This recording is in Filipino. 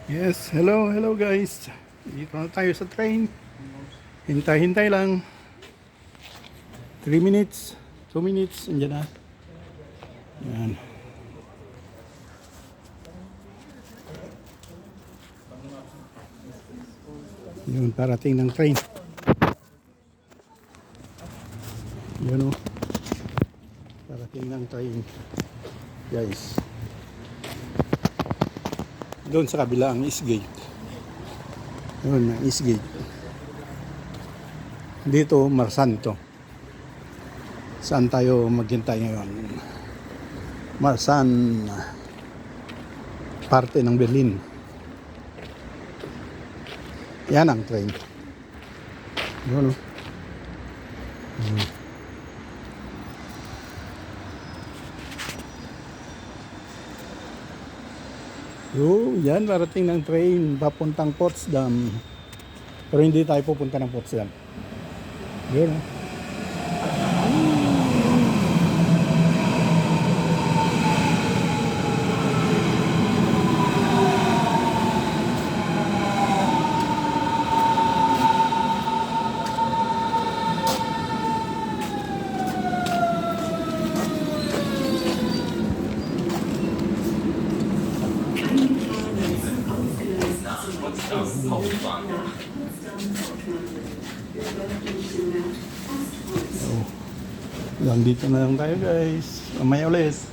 Yes, hello guys. Dito na tayo sa train. Hintay-hintay lang. 3 minutes, 2 minutes, andyan na. Yan. Yun, parating ng train. Yun o. Parating ng train. Guys. Doon sa kabila ang Eastgate. Yun, ang Eastgate. Dito, Marsan to. Saan tayo maghintay ngayon? Marsan, parte ng Berlin. Yan ang train. Yun o. Yan, parating ng train papuntang Potsdam. Pero hindi tayo pupunta ng Potsdam. Yun. Nandito na lang tayo guys. Mamaya ulit.